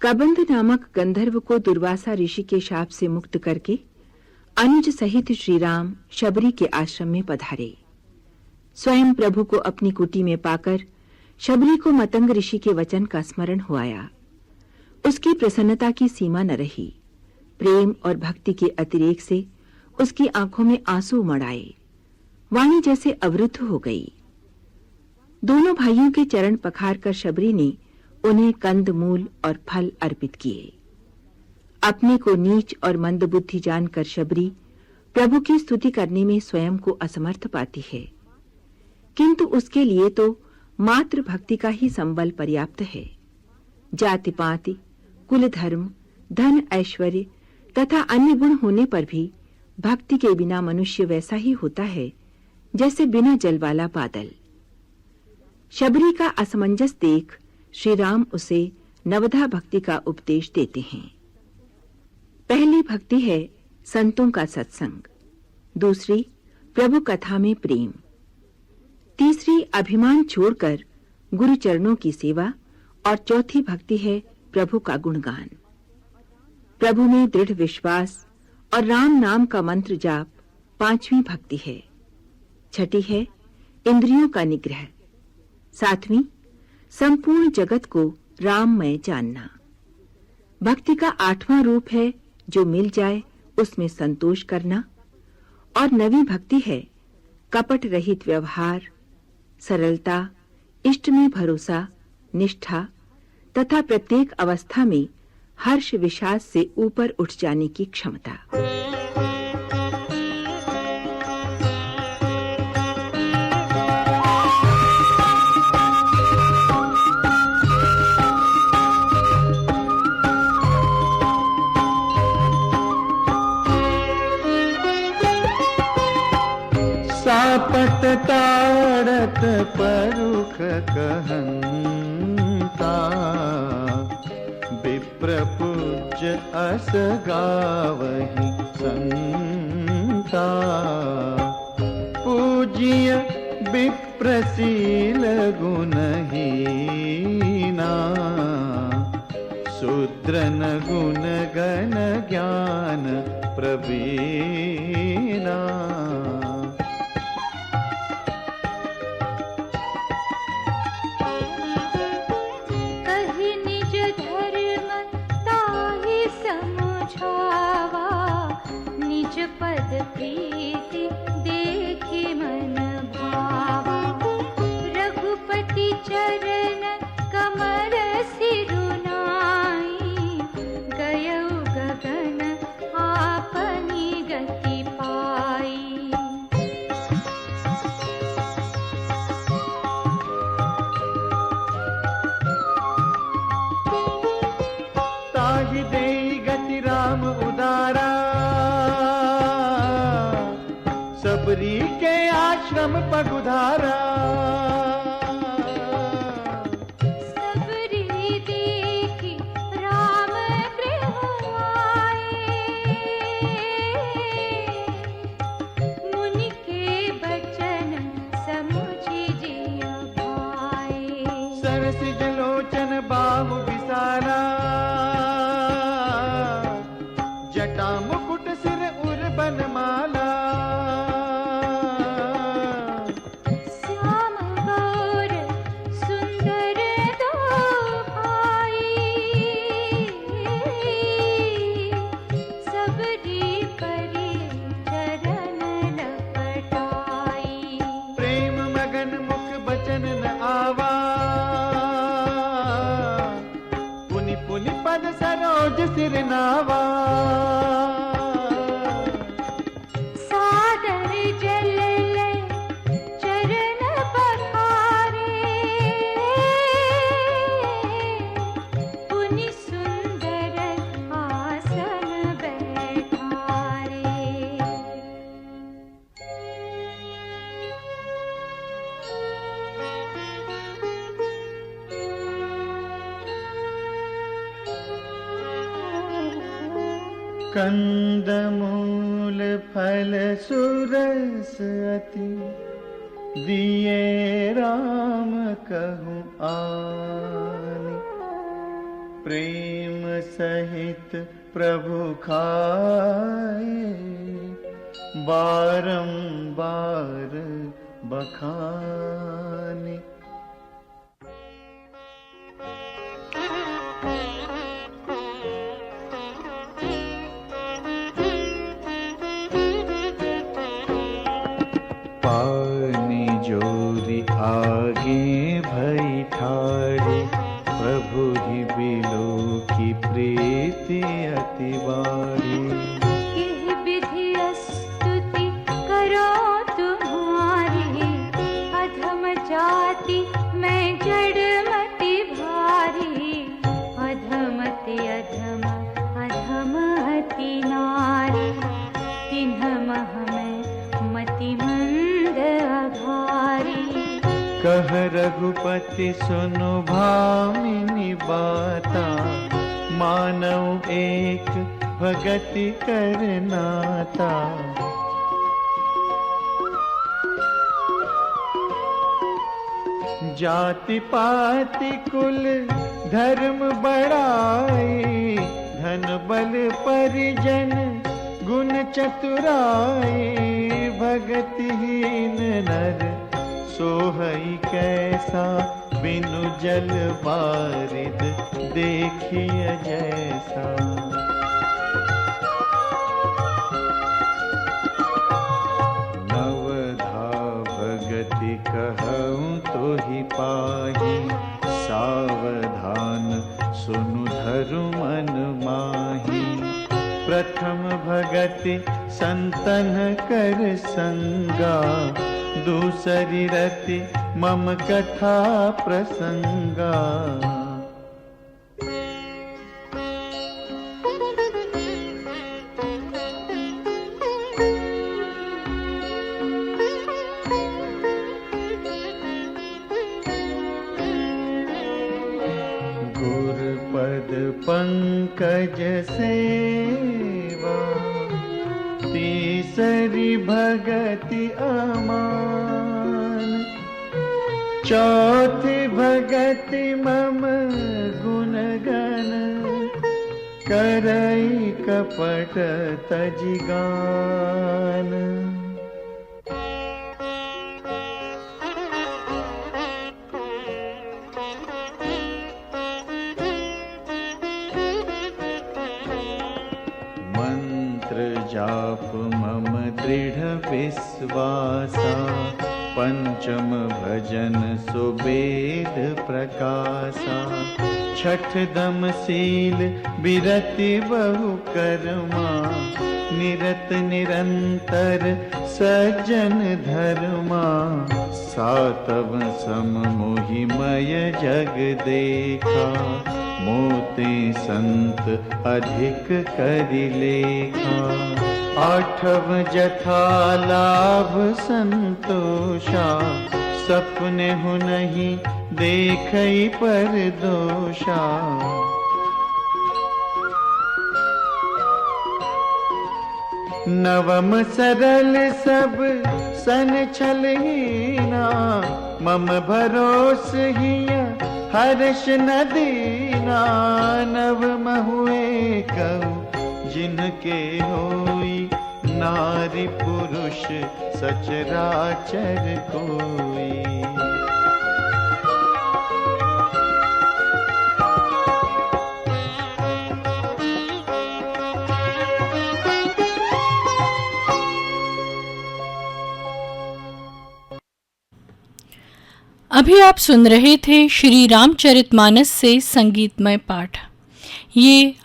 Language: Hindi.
कबंध नामक गंधर्व को दुर्वासा ऋषि के शाप से मुक्त करके अनुज सहित श्री राम शबरी के आश्रम में पधारे। स्वयं प्रभु को अपनी कुटी में पाकर शबरी को मतंग ऋषि के वचन का स्मरण हो आया। उसकी प्रसन्नता की सीमा न रही। प्रेम और भक्ति के अतिरेक से उसकी आंखों में आंसू उमड़ आए। वाणी जैसे अवरुद्ध हो गई। दोनों भाइयों के चरण पखार कर शबरी ने उन्हें कंद मूल और फल अर्पित किए। अपने को नीच और मंदबुद्धि जानकर शबरी प्रभु की स्तुति करने में स्वयं को असमर्थ पाती है, किंतु उसके लिए तो मात्र भक्ति का ही संबल पर्याप्त है। जाति पाति, कुल धर्म, धन ऐश्वर्य तथा अन्य गुण होने पर भी भक्ति के बिना मनुष्य वैसा ही होता है जैसे बिना जल वाला बादल। शबरी का असमंजस देख श्री राम उसे नवधा भक्ति का उपदेश देते हैं। पहली भक्ति है संतों का सत्संग, दूसरी प्रभु कथा में प्रेम, तीसरी अभिमान छोड़कर गुरु चरणों की सेवा और चौथी भक्ति है प्रभु का गुणगान। प्रभु में दृढ़ विश्वास और राम नाम का मंत्र जाप पांचवी भक्ति है। छठी है इंद्रियों का निग्रह। सातवीं संपूर्ण जगत को राममय जानना। भक्ति का आठवां रूप है जो मिल जाए उसमें संतोष करना। और नवी भक्ति है कपट रहित व्यवहार, सरलता, इष्ट में भरोसा, निष्ठा तथा प्रत्येक अवस्था में हर्ष विषाद से ऊपर उठ जाने की क्षमता। सापट ताड़त परुख कहंता, विप्र पूज्य अस गावहि संता। पूज्य विप्रशील गुणहीना, शूद्रन गुण गण ज्ञान प्रवीणा। पद प्रीति देखी मन भावा, रघुपति चरण कमर सिरुनाई। गयउ गगन आपनी गति पाई। ताहि देई गति राम उदारा, शबरी के आश्रम पगुधारा। सबरी देखी राम गृह आए, मुनि के बचन समुझि जिय भाए। सरसिज लोचन बाहु विसारा, जटा मुकुट सिर उर बनमाला। पद सरोज सिर नावा, सादर जल ले चरण पखारे। पुनि सुंदर आसन बैठारे। कंदमूल फल सुरस अति, दिए राम कहूँ आनि। प्रेम सहित प्रभु खाए, बारंबार बखाने। पानी जोरी आगे भई ठाड़ी, प्रभु ही बिलो की प्रीति अति बाड़ी। किह विधि स्तुति करो तुम्हारी, अधम जाति मैं जड़मति भारी। अधमति अधम अधम अति नारी, तिन्ह मह मैं मति मंद अघारी। कह रघुपति सुनु भामिनी बाता, मानव एक भगति करनाता। जाति पाति कुल धर्म बढ़ाई, धन बल परिजन गुण चतुराई। भगतिहीन नर सोहई कैसा, बिनु जल बारिद देखिय जैसा। नवधा भगति कहूँ तो ही पाही, सावधान सुनु धरु मन माही। प्रथम भगति संतन कर संगा, दूसरी रति मम कथा प्रसंगा। गुरुपद पंकज सेवा, तीसरी भगति अमान। चौथी भगति मम गुणगण, करई कपट तजिगान। जाप मम दृढ़ विश्वासा, पंचम भजन सुवेद प्रकाशा। छठ दम शील बिरति बहु कर्मा, निरत निरंतर सज्जन धर्मा। सातव सम मोहिमय जग देखा, मोते संत अधिक करि लेखा। आठव जथा लाभ संतोषा, सपने हु नहीं देखई पर दोषा। नवम सरल सब सन छलहीना, मम भरोस हिया हर्ष न दीना। नवम हुए कहूँ जिनके होई, नारी पुरुष सचराचर कोई। अभी आप सुन रहे थे श्री रामचरितमानस से संगीतमय पाठ। ये